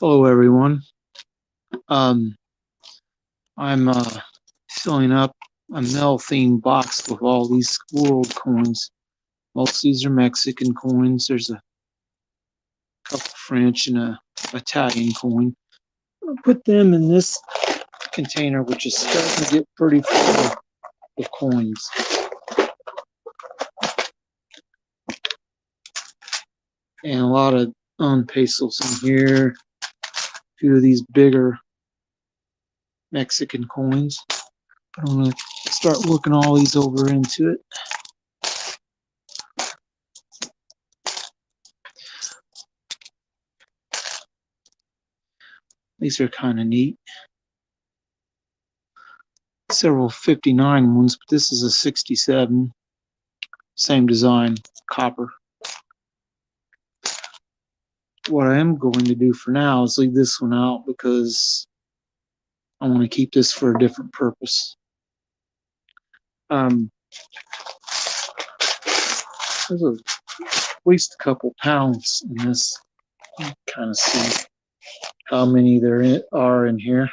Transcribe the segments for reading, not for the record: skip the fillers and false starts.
Hello, everyone. Um, I'm filling up a Mel-themed box with all these world coins. Most of these are Mexican coins. There's a couple French and a Italian coin. I'll put them in this container, which is starting to get pretty full of coins. And a lot of pesos in here. A few of these bigger Mexican coins. But I'm going to start looking all these over into it. These are kind of neat. Several 59 ones, but this is a 67. Same design, copper. What I am going to do for now is leave this one out because I want to keep this for a different purpose. There's at least a couple pounds in this. You can kind of see how many there are in here.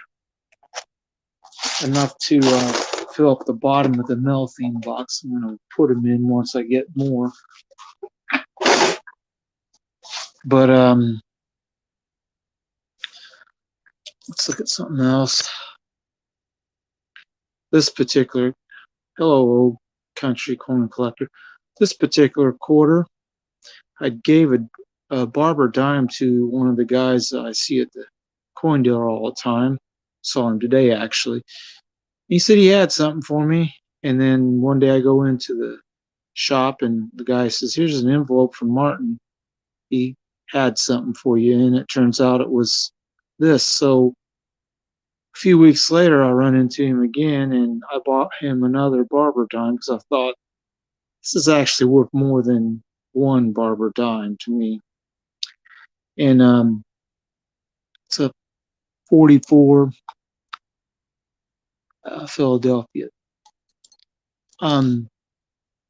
Enough to fill up the bottom of the Mel-themed box. I'm going to put them in once I get more. But let's look at something else. This particular, hello, old country coin collector. This particular quarter, I gave a barber dime to one of the guys I see at the coin dealer all the time. Saw him today, actually. He said he had something for me. And then one day I go into the shop and the guy says, "Here's an envelope from Martin. He had something for you." And it turns out it was this. So a few weeks later, I run into him again and I bought him another barber dime because I thought this is actually worth more than one barber dime to me. And it's a 44 Philadelphia.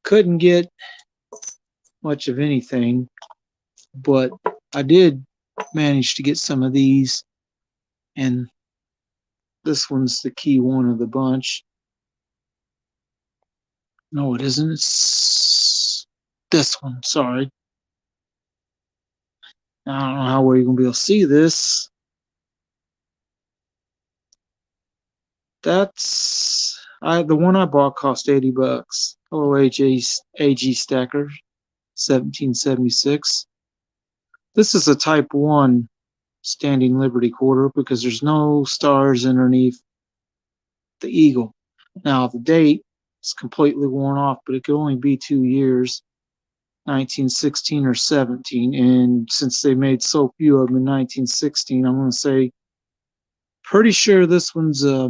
Couldn't get much of anything, but I did manage to get some of these, and this one's the key one of the bunch. No, it isn't. It's this one. Sorry. I don't know how well you're going to be able to see this. That's the one I bought cost $80. Hello, AG Stacker, 1776. This is a Type 1 Standing Liberty quarter because there's no stars underneath the eagle. Now, the date is completely worn off, but it could only be 2 years, 1916 or 17. And since they made so few of them in 1916, I'm going to say pretty sure this one's a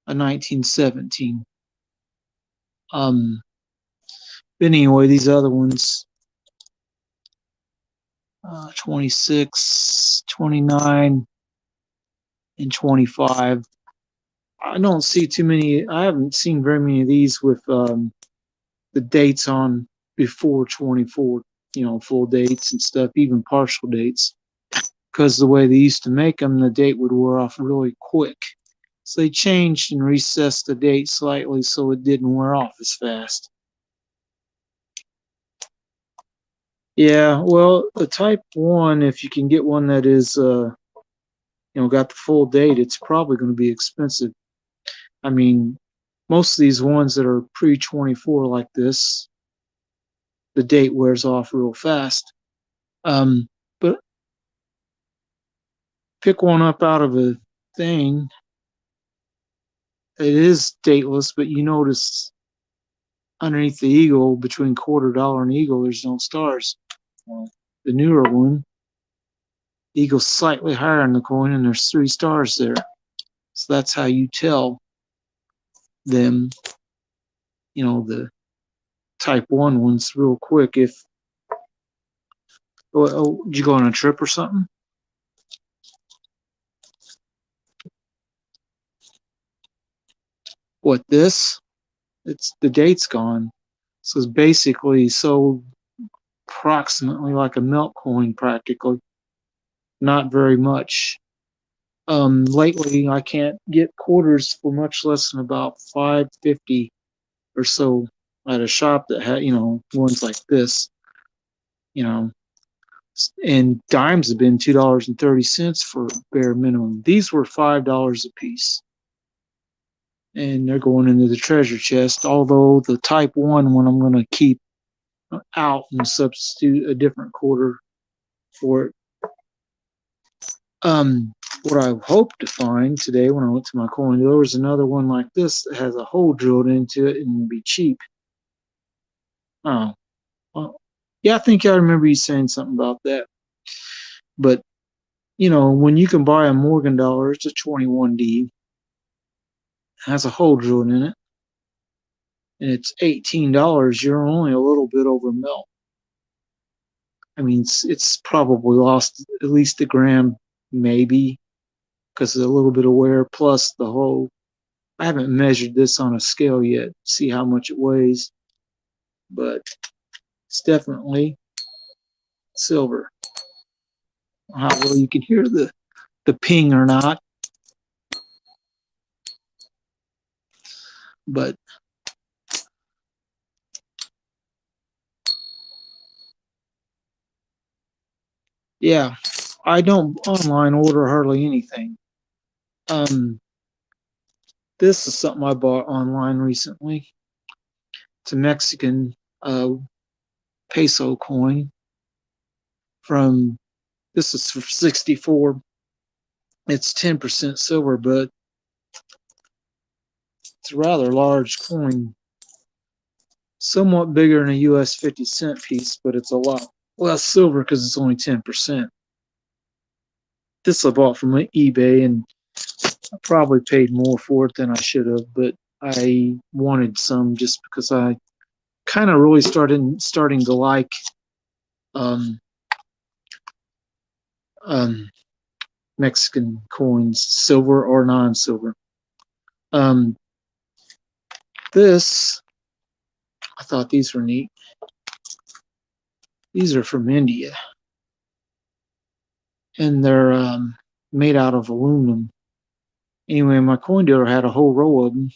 1917. But anyway, these other ones, 26, 29, and 25. I don't see too many. I haven't seen very many of these with the dates on before 24, full dates and stuff, even partial dates. Because the way they used to make them, the date would wear off really quick. So they changed and recessed the date slightly so it didn't wear off as fast. Yeah, well, the Type 1, if you can get one that is, got the full date, it's probably going to be expensive. I mean, most of these ones that are pre-24 like this, the date wears off real fast. But pick one up out of a thing. It is dateless, but you notice underneath the eagle, between $quarter and eagle, there's no stars. The newer one, the eagle's slightly higher on the coin, and there's 3 stars there. So that's how you tell them, the Type 1 ones real quick. If did you go on a trip or something? What, this? It's the date's gone. So it's basically sold approximately like a melt coin practically. not very much. Lately I can't get quarters for much less than about $5.50 or so at a shop that had, ones like this, you know, and dimes have been $2.30 for bare minimum. These were $5 a piece, and they're going into the treasure chest. Although the Type 1 one I'm going to keep out and substitute a different quarter for it. What I hoped to find today when I went to my coin dealer was another one like this that has a hole drilled into it and will be cheap. Oh, well, yeah, I think I remember you saying something about that. But when you can buy a Morgan dollar, it's a 21D, has a hole drilled in it, and it's $18. You're only a little bit over melt. I mean, it's probably lost at least a gram, maybe, because of a little bit of wear plus the hole. I haven't measured this on a scale yet, see how much it weighs, but it's definitely silver. How well you can hear the ping or not, but yeah, I don't online order hardly anything. This is something I bought online recently. It's a Mexican peso coin from, this is for 64. It's 10% silver, but it's a rather large coin. Somewhat bigger than a US 50-cent piece, but it's a lot less silver because it's only 10%. This I bought from eBay, and I probably paid more for it than I should have, but I wanted some just because I kind of really starting to like Mexican coins, silver or non-silver. This, I thought these were neat. These are from India, and they're made out of aluminum. Anyway, my coin dealer had a whole row of them.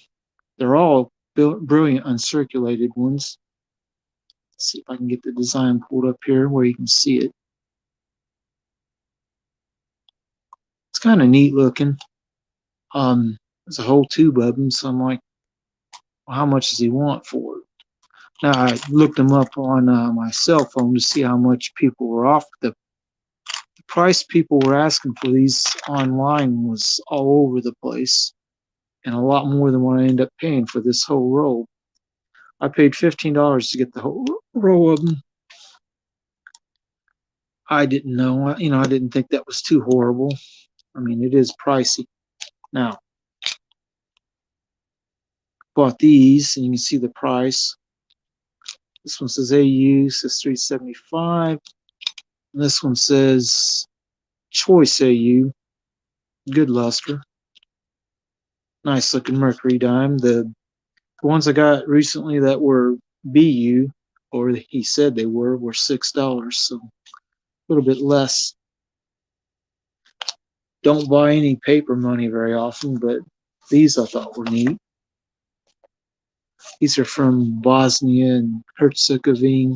They're all brilliant uncirculated ones. Let's see if I can get the design pulled up here where you can see it. It's kind of neat looking. There's a whole tube of them, so I'm like, well, how much does he want for it? Now, I looked them up on my cell phone to see how much people were off. The price people were asking for these online was all over the place, and a lot more than what I ended up paying for this whole row. I paid $15 to get the whole row of them. I didn't know, I didn't think that was too horrible. I mean, it is pricey. Now, bought these, and you can see the price. This one says AU, says $3.75. And this one says Choice AU, good luster. Nice looking mercury dime. The ones I got recently that were BU, or he said they were $6, so a little bit less. Don't buy any paper money very often, but these I thought were neat. These are from Bosnia and Herzegovina.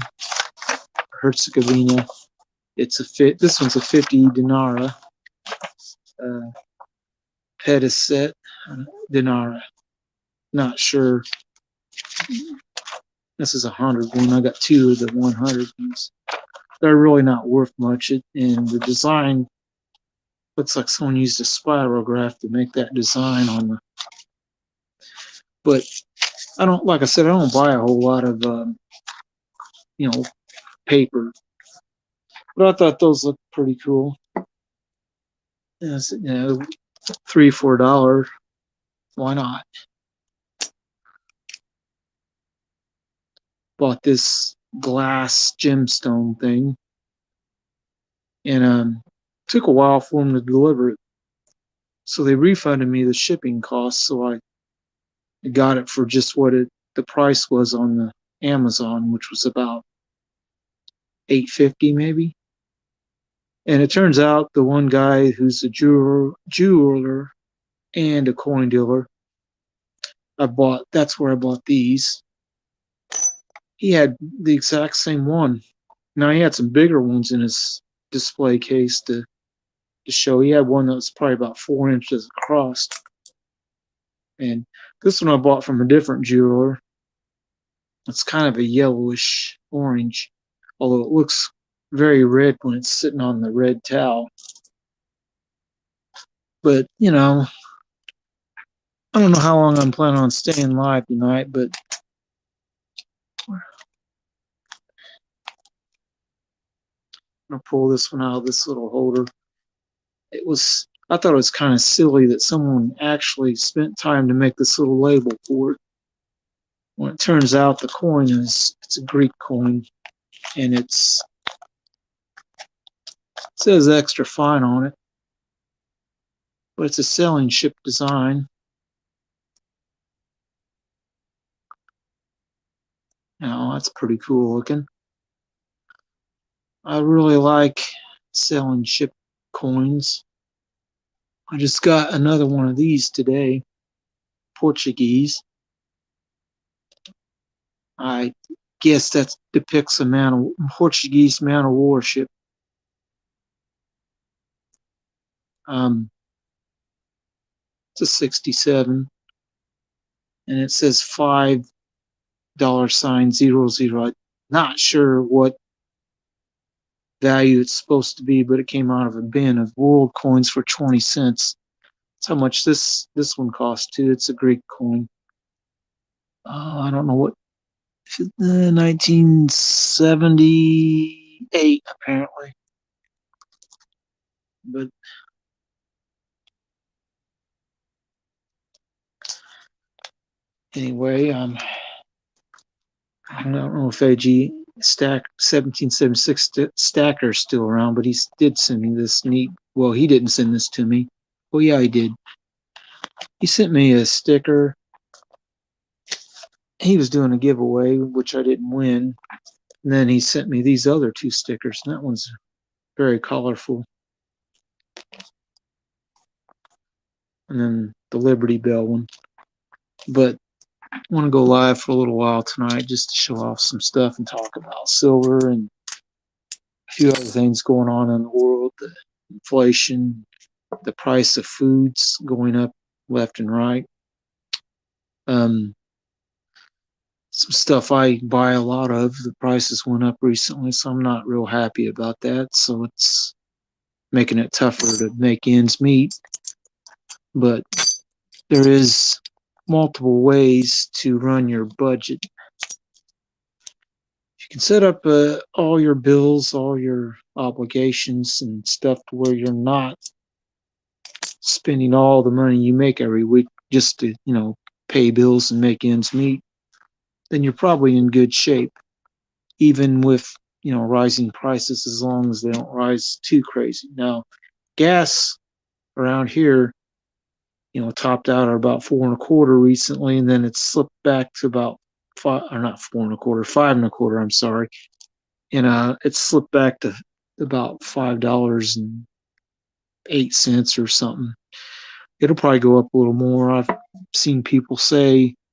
It's this one's a 50 dinara. Pediset dinara. Not sure. This is 100 one. I got two of the 100 ones. They're really not worth much. And the design looks like someone used a spirograph to make that design on the. But I don't, like I said, I don't buy a whole lot of, paper. But I thought those looked pretty cool. Yes, $3, $4. Why not? Bought this glass gemstone thing, and took a while for them to deliver it. So they refunded me the shipping costs, so I got it for just what the price was on the Amazon, which was about $8.50 maybe. And it turns out the one guy who's a jeweler and a coin dealer, that's where I bought these. He had the exact same one. Now he had some bigger ones in his display case to show. He had one that was probably about 4 inches across. And this one I bought from a different jeweler. It's kind of a yellowish orange, although it looks very red when it's sitting on the red towel. But, I don't know how long I'm planning on staying live tonight, but I'm going to pull this one out of this little holder. I thought it was kind of silly that someone actually spent time to make this little label for it. When it turns out the coin it's a Greek coin, and it says extra fine on it, but it's a sailing ship design. That's pretty cool looking. I really like sailing ship coins. I just got another one of these today, Portuguese. I guess that depicts a Portuguese man of war ship. It's a 67, and it says $5 sign 00. I'm not sure what value it's supposed to be, but it came out of a bin of world coins for 20 cents. That's how much this one cost too. It's a Greek coin. I don't know what 1978 apparently. But anyway, I don't know if AG 1776 Stacker is still around, but he did send me this neat. Well, he didn't send this to me. Oh yeah, he did. He sent me a sticker. He was doing a giveaway, which I didn't win. And then he sent me these other two stickers, and that one's very colorful. And then the Liberty Bell one. But I want to go live for a little while tonight just to show off some stuff and talk about silver and a few other things going on in the world. The inflation, the price of foods going up left and right. Some stuff I buy a lot of, the prices went up recently, so I'm not real happy about that. So it's making it tougher to make ends meet. But there is multiple ways to run your budget. You can set up all your bills, all your obligations and stuff to where you're not spending all the money you make every week just to, pay bills and make ends meet. Then you're probably in good shape, even with, rising prices, as long as they don't rise too crazy. Now, gas around here, topped out at about 4.25 recently, and then it slipped back to about five, or not 4.25, 5.25. I'm sorry, and it slipped back to about $5.08 or something. It'll probably go up a little more. I've seen people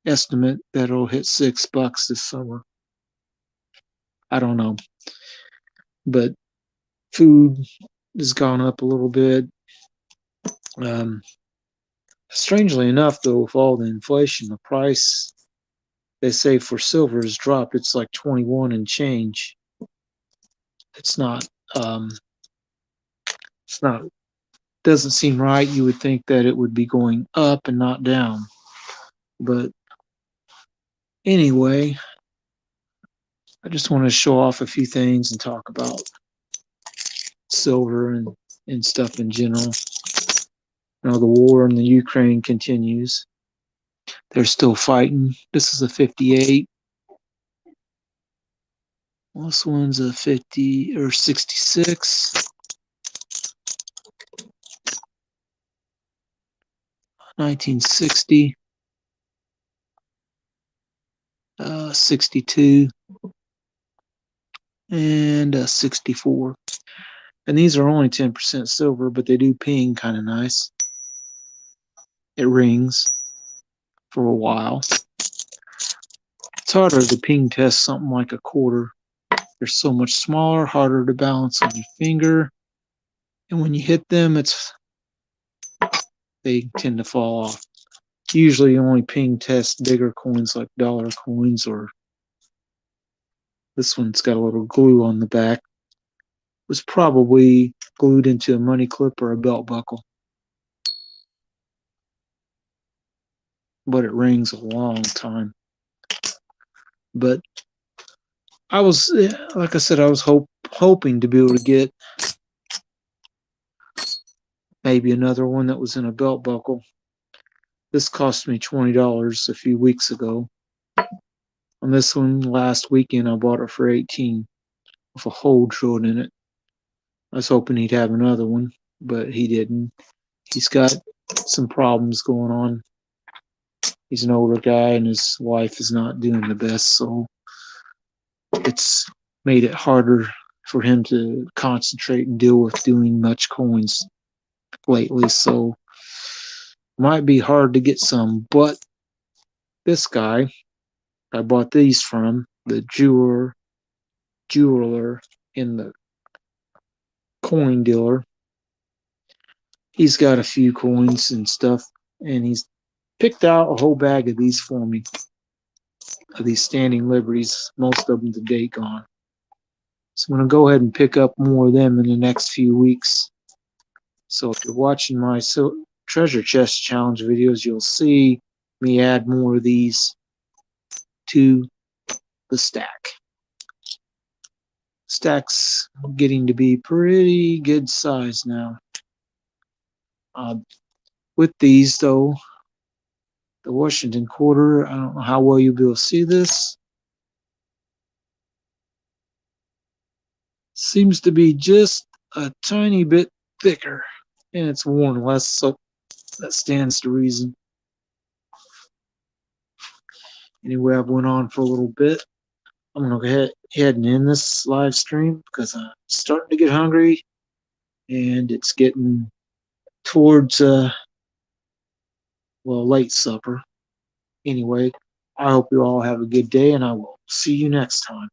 estimate that it'll hit $6 this summer. I don't know, but food has gone up a little bit. Strangely enough, though, with all the inflation, the price they say for silver has dropped. It's like 21 and change. It's not. It's not. Doesn't seem right. You would think that it would be going up and not down. But anyway, I just want to show off a few things and talk about silver and stuff in general. The war in the Ukraine continues. They're still fighting. This is a 58. This one's a 50 or 66. 1960. 62. And 64. And these are only 10% silver, but they do ping kind of nice. It rings for a while. It's harder to ping test something like a quarter. They're so much smaller, harder to balance on your finger. And when you hit them, they tend to fall off. Usually you only ping test bigger coins like dollar coins, or this one's got a little glue on the back. It was probably glued into a money clip or a belt buckle. But it rings a long time. But I was, like I said, I was hoping to be able to get maybe another one that was in a belt buckle. This cost me $20 a few weeks ago. On this one last weekend, I bought it for $18 with a hole drilled in it. I was hoping he'd have another one, but he didn't. He's got some problems going on. He's an older guy, and his wife is not doing the best, so it's made it harder for him to concentrate and deal with doing much coins lately. So might be hard to get some, but this guy I bought these from, the jeweler in the coin dealer. He's got a few coins and stuff, and he's picked out a whole bag of these for me, of these standing liberties, most of them to date gone. So I'm going to go ahead and pick up more of them in the next few weeks. So if you're watching my treasure chest challenge videos, you'll see me add more of these to the stack. Stack's getting to be pretty good size now. With these, though, the Washington quarter, I don't know how well you'll be able to see this. Seems to be just a tiny bit thicker, and it's worn less, so that stands to reason. Anyway, I've went on for a little bit. I'm going to go ahead and end this live stream because I'm starting to get hungry, and it's getting towards, late supper. Anyway, I hope you all have a good day, and I will see you next time.